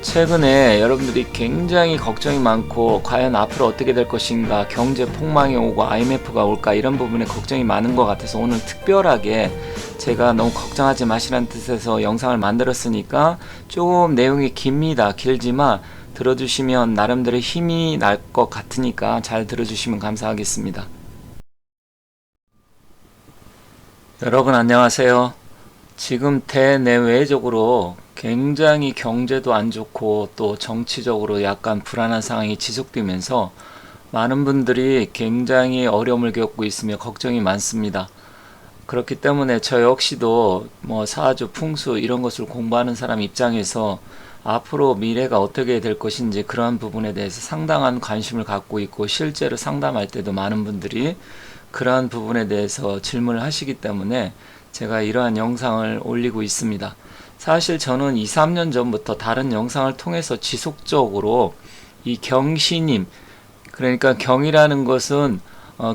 최근에 여러분들이 굉장히 걱정이 많고 과연 앞으로 어떻게 될 것인가, 경제 폭망이 오고 IMF가 올까, 이런 부분에 걱정이 많은 것 같아서 오늘 특별하게 제가 너무 걱정하지 마시라는 뜻에서 영상을 만들었으니까 조금 내용이 깁니다. 길지만 들어주시면 나름대로 힘이 날 것 같으니까 잘 들어주시면 감사하겠습니다. 여러분 안녕하세요. 지금 대내외적으로 굉장히 경제도 안 좋고 또 정치적으로 약간 불안한 상황이 지속되면서 많은 분들이 굉장히 어려움을 겪고 있으며 걱정이 많습니다. 그렇기 때문에 저 역시도 뭐 사주, 풍수 이런 것을 공부하는 사람 입장에서 앞으로 미래가 어떻게 될 것인지 그러한 부분에 대해서 상당한 관심을 갖고 있고, 실제로 상담할 때도 많은 분들이 그러한 부분에 대해서 질문을 하시기 때문에 제가 이러한 영상을 올리고 있습니다. 사실 저는 2, 3년 전부터 다른 영상을 통해서 지속적으로 이 경신임, 그러니까 경이라는 것은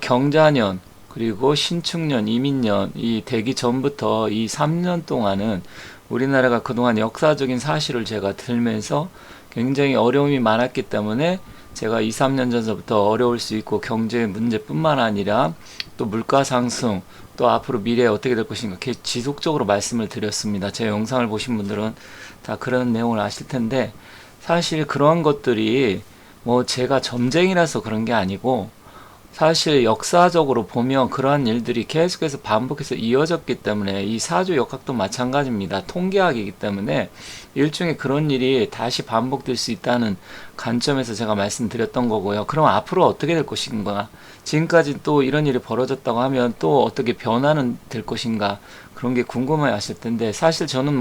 경자년 그리고 신축년, 이민년 이 되기 전부터 이 3년 동안은 우리나라가 그동안 역사적인 사실을 제가 들면서 굉장히 어려움이 많았기 때문에 제가 2, 3년 전부터 어려울 수 있고 경제 문제뿐만 아니라 또 물가 상승, 또 앞으로 미래에 어떻게 될 것인가 이렇게 지속적으로 말씀을 드렸습니다. 제 영상을 보신 분들은 다 그런 내용을 아실 텐데, 사실 그러한 것들이 뭐 제가 점쟁이라서 그런 게 아니고 사실 역사적으로 보면 그러한 일들이 계속해서 반복해서 이어졌기 때문에, 이 사주 역학도 마찬가지입니다. 통계학이기 때문에 일종의 그런 일이 다시 반복될 수 있다는 관점에서 제가 말씀드렸던 거고요. 그럼 앞으로 어떻게 될 것인가, 지금까지 또 이런 일이 벌어졌다고 하면 또 어떻게 변화는 될 것인가, 그런 게 궁금해 하실 텐데, 사실 저는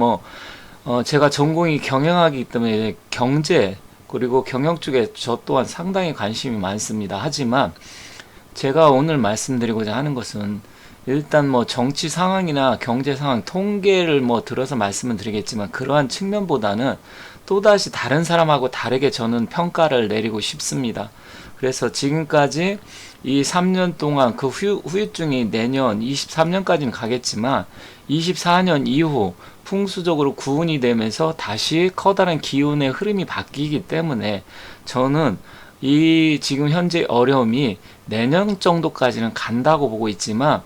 제가 전공이 경영학이기 때문에 경제 그리고 경영 쪽에 저 또한 상당히 관심이 많습니다. 하지만 제가 오늘 말씀드리고자 하는 것은 일단 정치 상황이나 경제 상황 통계를 들어서 말씀을 드리겠지만, 그러한 측면보다는 또다시 다른 사람하고 다르게 저는 평가를 내리고 싶습니다. 그래서 지금까지 이 3년 동안 그 후유증이 내년 23년까지는 가겠지만 24년 이후 풍수적으로 구운이 되면서 다시 커다란 기운의 흐름이 바뀌기 때문에 저는 이 지금 현재 어려움이 내년 정도까지는 간다고 보고 있지만,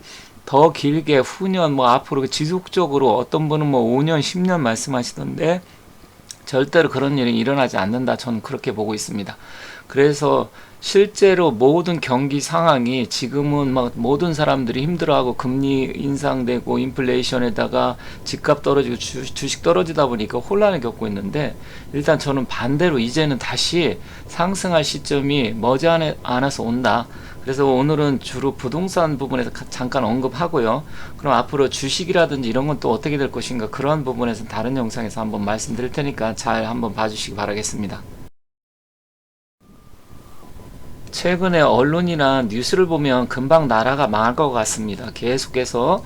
더 길게 후년 앞으로 지속적으로 어떤 분은 5년 10년 말씀하시던데 절대로 그런 일이 일어나지 않는다, 저는 그렇게 보고 있습니다. 그래서 실제로 모든 경기 상황이 지금은 모든 사람들이 힘들어하고 금리 인상되고 인플레이션에다가 집값 떨어지고 주식 떨어지다 보니까 혼란을 겪고 있는데, 일단 저는 반대로 이제는 다시 상승할 시점이 머지않아서 온다. 그래서 오늘은 주로 부동산 부분에서 잠깐 언급하고요. 그럼 앞으로 주식이라든지 이런 건 또 어떻게 될 것인가, 그런 부분에서 다른 영상에서 한번 말씀드릴 테니까 잘 한번 봐주시기 바라겠습니다. 최근에 언론이나 뉴스를 보면 금방 나라가 망할 것 같습니다. 계속해서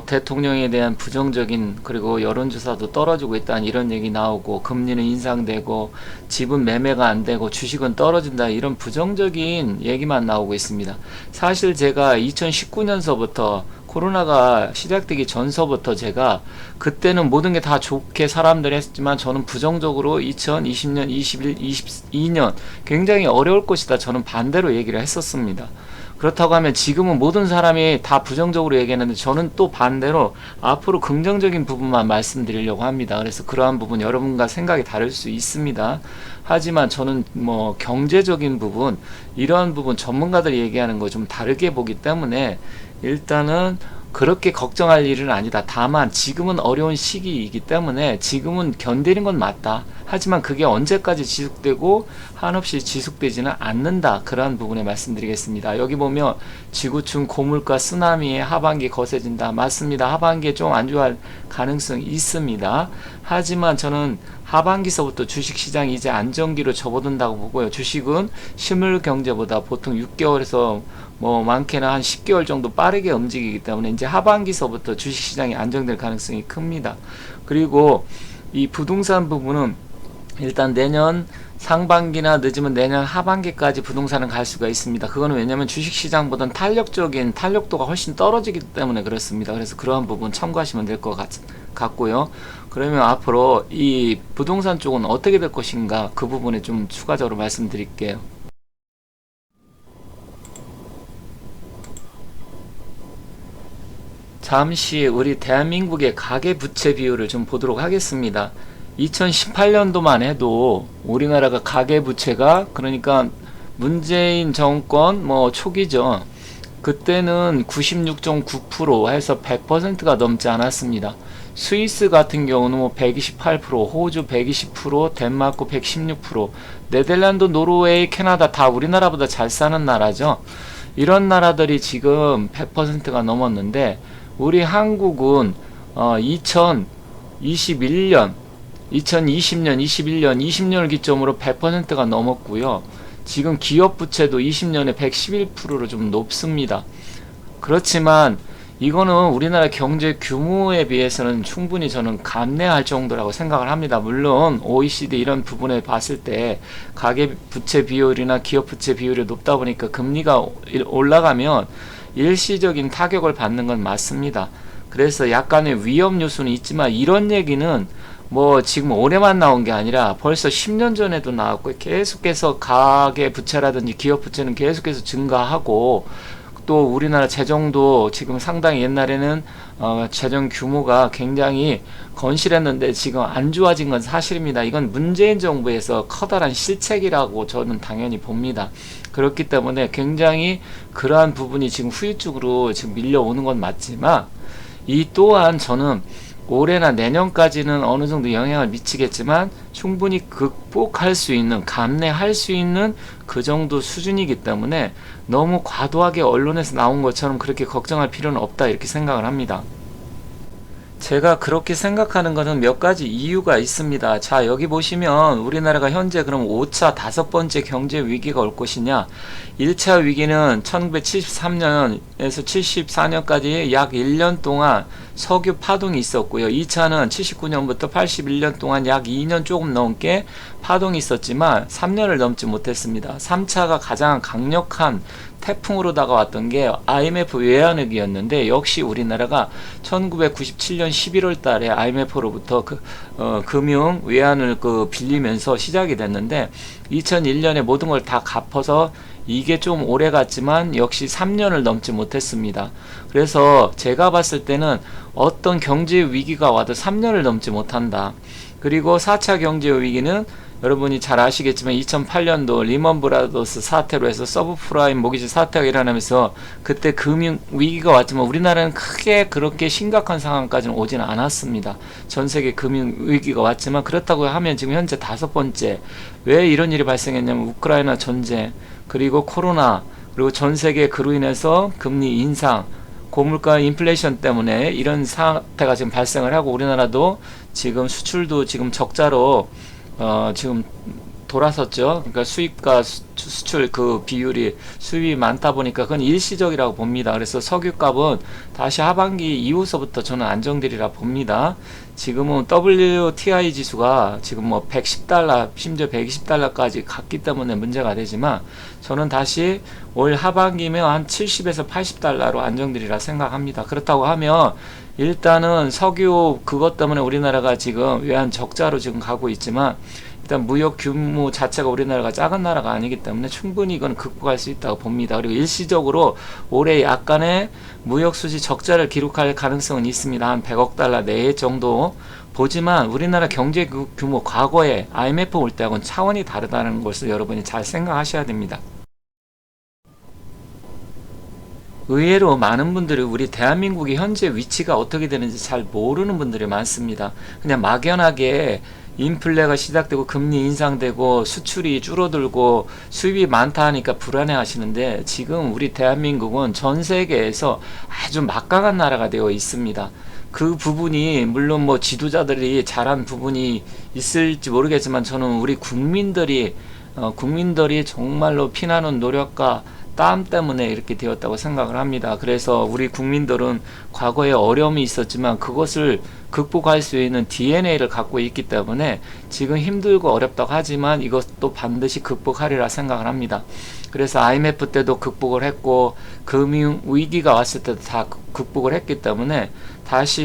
대통령에 대한 부정적인, 그리고 여론조사도 떨어지고 있다는 이런 얘기 나오고, 금리는 인상되고 집은 매매가 안 되고 주식은 떨어진다, 이런 부정적인 얘기만 나오고 있습니다. 사실 제가 2019년서부터 코로나가 시작되기 전서부터 제가 그때는 모든 게 다 좋게 사람들이 했지만 저는 부정적으로 2020년, 21, 22년 굉장히 어려울 것이다, 저는 반대로 얘기를 했었습니다. 그렇다고 하면 지금은 모든 사람이 다 부정적으로 얘기하는데 저는 또 반대로 앞으로 긍정적인 부분만 말씀드리려고 합니다. 그래서 그러한 부분 여러분과 생각이 다를 수 있습니다. 하지만 저는 경제적인 부분, 이러한 부분 전문가들이 얘기하는 거 좀 다르게 보기 때문에 일단은 그렇게 걱정할 일은 아니다. 다만 지금은 어려운 시기이기 때문에 지금은 견디는 건 맞다. 하지만 그게 언제까지 지속되고 한없이 지속되지는 않는다, 그러한 부분에 말씀드리겠습니다. 여기 보면 지구촌 고물가 쓰나미에 하반기 거세진다. 맞습니다. 하반기에 좀 안 좋아할 가능성이 있습니다. 하지만 저는 하반기서부터 주식시장이 이제 안정기로 접어든다고 보고요. 주식은 실물 경제보다 보통 6개월에서 많게는 한 10개월 정도 빠르게 움직이기 때문에 이제 하반기서부터 주식시장이 안정될 가능성이 큽니다. 그리고 이 부동산 부분은 일단 내년 상반기나 늦으면 내년 하반기까지 부동산은 갈 수가 있습니다. 그거는 왜냐면 주식시장보다는 탄력도가 훨씬 떨어지기 때문에 그렇습니다. 그래서 그러한 부분 참고하시면 될 것 같고요. 그러면 앞으로 이 부동산 쪽은 어떻게 될 것인가, 그 부분에 좀 추가적으로 말씀드릴게요. 잠시 우리 대한민국의 가계부채 비율을 좀 보도록 하겠습니다. 2018년도만 해도 우리나라가 가계부채가, 그러니까 문재인 정권 초기죠. 그때는 96.9% 해서 100%가 넘지 않았습니다. 스위스 같은 경우는 128%, 호주 120%, 덴마크 116%, 네덜란드, 노르웨이, 캐나다 다 우리나라보다 잘 사는 나라죠. 이런 나라들이 지금 100%가 넘었는데, 우리 한국은 2021년, 2020년, 21년, 20년을 기점으로 100%가 넘었고요. 지금 기업 부채도 20년에 111%로 좀 높습니다. 그렇지만 이거는 우리나라 경제 규모에 비해서는 충분히 저는 감내할 정도라고 생각을 합니다. 물론 OECD 이런 부분에 봤을 때 가계부채 비율이나 기업부채 비율이 높다 보니까 금리가 올라가면 일시적인 타격을 받는 건 맞습니다. 그래서 약간의 위험 요소는 있지만, 이런 얘기는 지금 올해만 나온 게 아니라 벌써 10년 전에도 나왔고, 계속해서 가계 부채라든지 기업 부채는 계속해서 증가하고, 또 우리나라 재정도 지금 상당히 옛날에는 재정 규모가 굉장히 건실했는데 지금 안 좋아진 건 사실입니다. 이건 문재인 정부에서 커다란 실책이라고 저는 당연히 봅니다. 그렇기 때문에 굉장히 그러한 부분이 지금 후유증으로 지금 밀려오는 건 맞지만, 이 또한 저는 올해나 내년까지는 어느 정도 영향을 미치겠지만 충분히 극복할 수 있는, 감내할 수 있는 그 정도 수준이기 때문에 너무 과도하게 언론에서 나온 것처럼 그렇게 걱정할 필요는 없다, 이렇게 생각을 합니다. 제가 그렇게 생각하는 것은 몇 가지 이유가 있습니다. 자, 여기 보시면 우리나라가 현재 그럼 5차 다섯 번째 경제 위기가 올 것이냐. 1차 위기는 1973년에서 74년까지 약 1년 동안 석유 파동이 있었고요. 2차는 79년부터 81년 동안 약 2년 조금 넘게 파동이 있었지만 3년을 넘지 못했습니다. 3차가 가장 강력한 태풍으로 다가왔던 게 IMF 외환위기였는데, 역시 우리나라가 1997년 11월 달에 IMF로부터 금융 외환을 빌리면서 시작이 됐는데, 2001년에 모든 걸 다 갚아서 이게 좀 오래 갔지만 역시 3년을 넘지 못했습니다. 그래서 제가 봤을 때는 어떤 경제 위기가 와도 3년을 넘지 못한다. 그리고 4차 경제 위기는 여러분이 잘 아시겠지만 2008년도 리먼 브라더스 사태로 해서 서브프라임 모기지 사태가 일어나면서 그때 금융 위기가 왔지만 우리나라는 크게 그렇게 심각한 상황까지는 오지는 않았습니다. 전 세계 금융 위기가 왔지만, 그렇다고 하면 지금 현재 다섯 번째, 왜 이런 일이 발생했냐면 우크라이나 전쟁, 그리고 코로나, 그리고 전 세계 그로 인해서 금리 인상, 고물가 인플레이션 때문에 이런 사태가 지금 발생을 하고, 우리나라도 지금 수출도 지금 적자로 지금 돌아섰죠. 그러니까 수입과 수출 그 비율이 수입이 많다 보니까 그건 일시적이라고 봅니다. 그래서 석유값은 다시 하반기 이후서부터 저는 안정되리라 봅니다. 지금은 WTI 지수가 지금 110달러, 심지어 120달러까지 갔기 때문에 문제가 되지만, 저는 다시 올 하반기면 한 70에서 80달러로 안정되리라 생각합니다. 그렇다고 하면 일단은 석유 그것 때문에 우리나라가 지금 외환 적자로 지금 가고 있지만, 일단 무역 규모 자체가 우리나라가 작은 나라가 아니기 때문에 충분히 이건 극복할 수 있다고 봅니다. 그리고 일시적으로 올해 약간의 무역 수지 적자를 기록할 가능성은 있습니다. 한 100억 달러 내외 정도 보지만, 우리나라 경제 규모 과거에 IMF 올 때하고는 차원이 다르다는 것을 여러분이 잘 생각하셔야 됩니다. 의외로 많은 분들이 우리 대한민국의 현재 위치가 어떻게 되는지 잘 모르는 분들이 많습니다. 그냥 막연하게 인플레가 시작되고 금리 인상되고 수출이 줄어들고 수입이 많다 하니까 불안해 하시는데, 지금 우리 대한민국은 전 세계에서 아주 막강한 나라가 되어 있습니다. 그 부분이 물론 지도자들이 잘한 부분이 있을지 모르겠지만, 저는 우리 국민들이 정말로 피나는 노력과 땀 때문에 이렇게 되었다고 생각을 합니다. 그래서 우리 국민들은 과거에 어려움이 있었지만 그것을 극복할 수 있는 DNA를 갖고 있기 때문에 지금 힘들고 어렵다고 하지만 이것도 반드시 극복하리라 생각을 합니다. 그래서 IMF 때도 극복을 했고 금융 위기가 왔을 때도 다 극복을 했기 때문에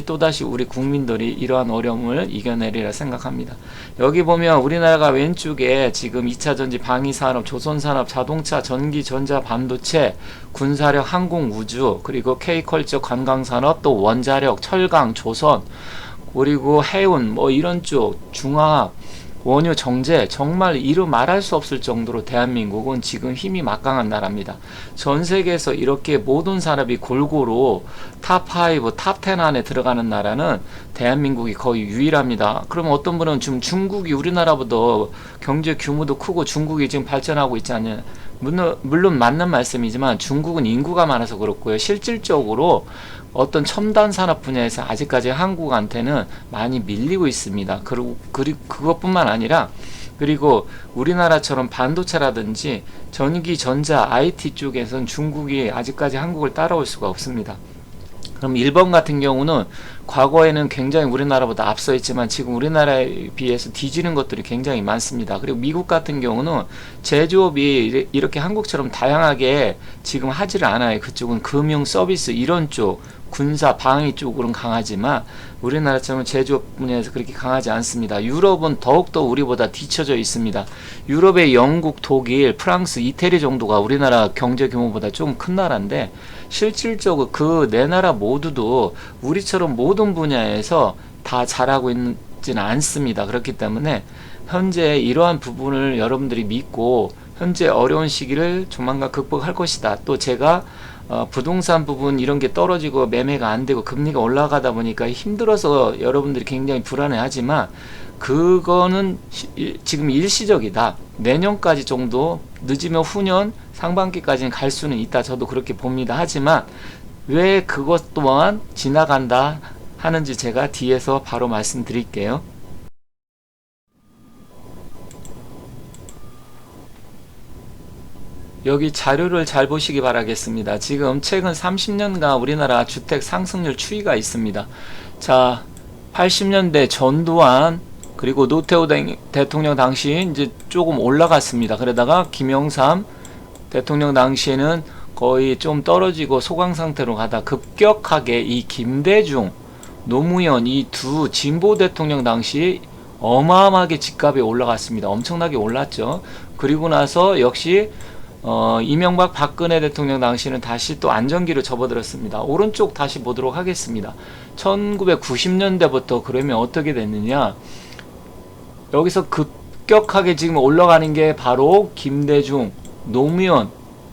또다시 우리 국민들이 이러한 어려움을 이겨내리라 생각합니다. 여기 보면 우리나라가 왼쪽에 지금 2차 전지, 방위산업, 조선산업, 자동차, 전기, 전자, 반도체, 군사력, 항공, 우주, 그리고 K컬처, 관광산업, 또 원자력, 철강, 조선, 그리고 해운, 뭐 이런 쪽, 중화학, 원유, 정제, 정말 이루 말할 수 없을 정도로 대한민국은 지금 힘이 막강한 나라입니다. 전 세계에서 이렇게 모든 산업이 골고루 탑5, 탑10 안에 들어가는 나라는 대한민국이 거의 유일합니다. 그럼 어떤 분은 지금 중국이 우리나라보다 경제 규모도 크고 중국이 지금 발전하고 있지 않냐. 물론 맞는 말씀이지만 중국은 인구가 많아서 그렇고요. 실질적으로 어떤 첨단 산업 분야에서 아직까지 한국한테는 많이 밀리고 있습니다. 그리고 그것뿐만 아니라 그리고 우리나라처럼 반도체라든지 전기, 전자, IT 쪽에서는 중국이 아직까지 한국을 따라올 수가 없습니다. 그럼 일본 같은 경우는 과거에는 굉장히 우리나라보다 앞서 있지만 지금 우리나라에 비해서 뒤지는 것들이 굉장히 많습니다. 그리고 미국 같은 경우는 제조업이 이렇게 한국처럼 다양하게 지금 하지를 않아요. 그쪽은 금융, 서비스 이런 쪽, 군사, 방위 쪽으로는 강하지만 우리나라처럼 제조업 분야에서 그렇게 강하지 않습니다. 유럽은 더욱더 우리보다 뒤처져 있습니다. 유럽의 영국, 독일, 프랑스, 이태리 정도가 우리나라 경제 규모보다 좀 큰 나라인데 실질적으로 그 네 나라 모두도 우리처럼 모든 분야에서 다 잘하고 있지는 않습니다. 그렇기 때문에 현재 이러한 부분을 여러분들이 믿고 현재 어려운 시기를 조만간 극복할 것이다. 또 제가 부동산 부분 이런 게 떨어지고 매매가 안 되고 금리가 올라가다 보니까 힘들어서 여러분들이 굉장히 불안해하지만 그거는 지금 일시적이다. 내년까지 정도 늦으면 후년 상반기까지는 갈 수는 있다. 저도 그렇게 봅니다. 하지만 왜 그것 또한 지나간다 하는지 제가 뒤에서 바로 말씀드릴게요. 여기 자료를 잘 보시기 바라겠습니다. 지금 최근 30년간 우리나라 주택 상승률 추이가 있습니다. 자, 80년대 전두환 그리고 노태우 대통령 당시 이제 조금 올라갔습니다. 그러다가 김영삼 대통령 당시에는 거의 좀 떨어지고 소강 상태로 가다 급격하게 이 김대중, 노무현 이 두 진보 대통령 당시 어마어마하게 집값이 올라갔습니다. 엄청나게 올랐죠. 그리고 나서 역시 이명박 박근혜 대통령 당시는 다시 또 안정기로 접어들었습니다. 오른쪽 다시 보도록 하겠습니다. 1990년대부터 그러면 어떻게 됐느냐, 여기서 급격하게 지금 올라가는 게 바로 김대중, 노무현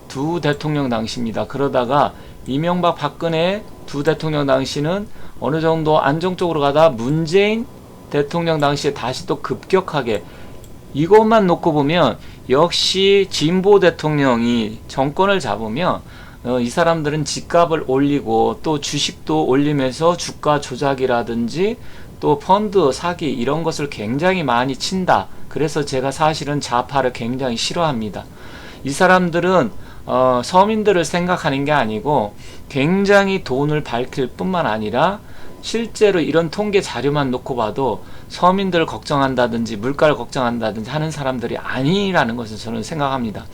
두 대통령 당시입니다. 그러다가 이명박 박근혜 두 대통령 당시는 어느 정도 안정적으로 가다 문재인 대통령 당시에 다시 또 급격하게, 이것만 놓고 보면 역시 진보 대통령이 정권을 잡으면 이 사람들은 집값을 올리고 또 주식도 올리면서 주가 조작이라든지 또 펀드 사기 이런 것을 굉장히 많이 친다. 그래서 제가 사실은 좌파를 굉장히 싫어합니다. 이 사람들은 서민들을 생각하는 게 아니고 굉장히 돈을 밝힐 뿐만 아니라 실제로 이런 통계 자료만 놓고 봐도 서민들을 걱정한다든지 물가를 걱정한다든지 하는 사람들이 아니라는 것을 저는 생각합니다.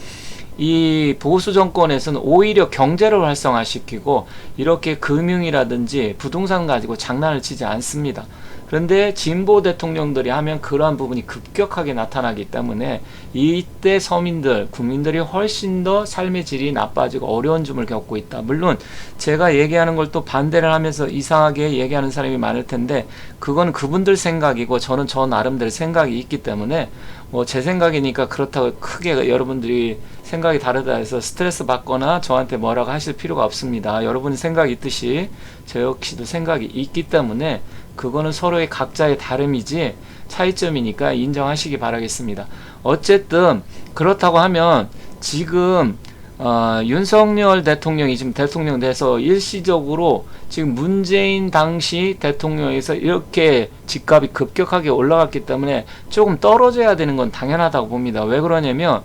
이 보수 정권에서는 오히려 경제를 활성화시키고 이렇게 금융이라든지 부동산 가지고 장난을 치지 않습니다. 그런데 진보 대통령들이 하면 그러한 부분이 급격하게 나타나기 때문에 이때 서민들, 국민들이 훨씬 더 삶의 질이 나빠지고 어려운 점을 겪고 있다. 물론 제가 얘기하는 걸 또 반대를 하면서 이상하게 얘기하는 사람이 많을 텐데 그건 그분들 생각이고 저는 저 나름대로 생각이 있기 때문에 뭐 제 생각이니까 그렇다고 크게 여러분들이 생각이 다르다 해서 스트레스 받거나 저한테 뭐라고 하실 필요가 없습니다. 여러분 생각이 있듯이 저 역시도 생각이 있기 때문에 그거는 서로의 각자의 다름이지 차이점이니까 인정하시기 바라겠습니다. 어쨌든 그렇다고 하면 지금 윤석열 대통령이 지금 대통령 돼서 일시적으로 지금 문재인 당시 대통령에서 이렇게 집값이 급격하게 올라갔기 때문에 조금 떨어져야 되는 건 당연하다고 봅니다. 왜 그러냐면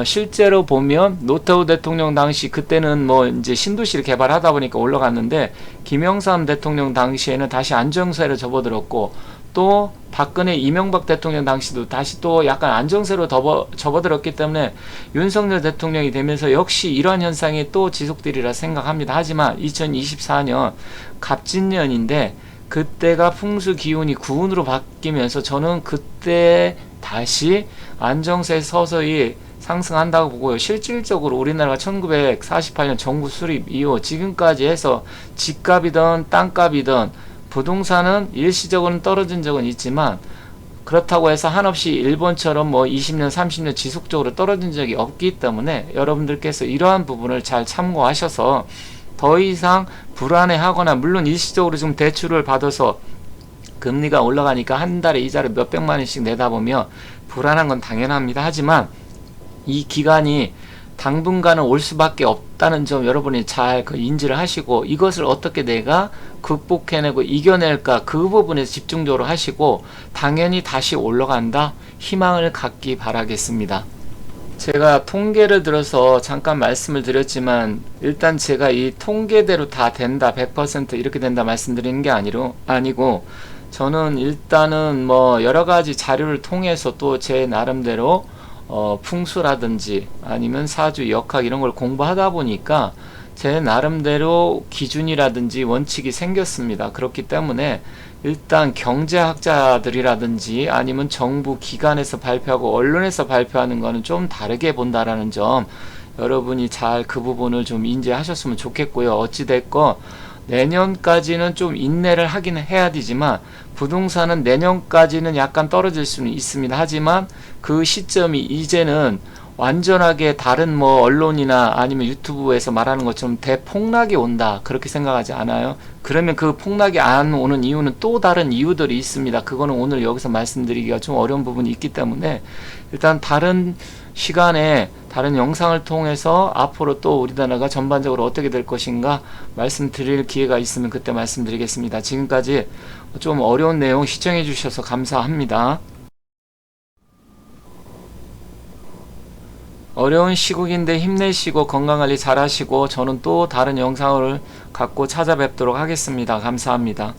실제로 보면 노태우 대통령 당시 그때는 뭐 이제 신도시를 개발하다 보니까 올라갔는데 김영삼 대통령 당시에는 다시 안정세로 접어들었고 또 박근혜 이명박 대통령 당시도 다시 또 약간 안정세로 접어들었기 때문에 윤석열 대통령이 되면서 역시 이러한 현상이 또 지속되리라 생각합니다. 하지만 2024년 갑진년인데 그때가 풍수 기운이 구운으로 바뀌면서 저는 그때 다시 안정세 서서히 상승한다고 보고요. 실질적으로 우리나라가 1948년 정부 수립 이후 지금까지 해서 집값이든 땅값이든 부동산은 일시적으로는 떨어진 적은 있지만 그렇다고 해서 한없이 일본처럼 뭐 20년 30년 지속적으로 떨어진 적이 없기 때문에 여러분들께서 이러한 부분을 잘 참고하셔서 더 이상 불안해하거나, 물론 일시적으로 좀 대출을 받아서 금리가 올라가니까 한 달에 이자를 몇백만 원씩 내다 보면 불안한 건 당연합니다. 하지만 이 기간이 당분간은 올 수밖에 없다는 점 여러분이 잘 인지를 하시고 이것을 어떻게 내가 극복해내고 이겨낼까, 그 부분에 집중적으로 하시고 당연히 다시 올라간다 희망을 갖기 바라겠습니다. 제가 통계를 들어서 잠깐 말씀을 드렸지만 일단 제가 이 통계대로 다 된다 100% 이렇게 된다 말씀드리는 게 아니고 저는 일단은 뭐 여러가지 자료를 통해서 또 제 나름대로 풍수라든지 아니면 사주 역학 이런 걸 공부하다 보니까 제 나름대로 기준이라든지 원칙이 생겼습니다. 그렇기 때문에 일단 경제학자들이라든지 아니면 정부 기관에서 발표하고 언론에서 발표하는 거는 좀 다르게 본다라는 점 여러분이 잘 그 부분을 좀 인지하셨으면 좋겠고요. 어찌됐건 내년까지는 좀 인내를 하긴 해야 되지만 부동산은 내년까지는 약간 떨어질 수는 있습니다. 하지만 그 시점이 이제는 완전하게 다른 뭐 언론이나 아니면 유튜브에서 말하는 것처럼 대폭락이 온다 그렇게 생각하지 않아요. 그러면 그 폭락이 안 오는 이유는 또 다른 이유들이 있습니다. 그거는 오늘 여기서 말씀드리기가 좀 어려운 부분이 있기 때문에 일단 다른 시간에 다른 영상을 통해서 앞으로 또 우리나라가 전반적으로 어떻게 될 것인가 말씀드릴 기회가 있으면 그때 말씀드리겠습니다. 지금까지 좀 어려운 내용 시청해 주셔서 감사합니다. 어려운 시국인데 힘내시고 건강관리 잘 하시고 저는 또 다른 영상을 갖고 찾아뵙도록 하겠습니다. 감사합니다.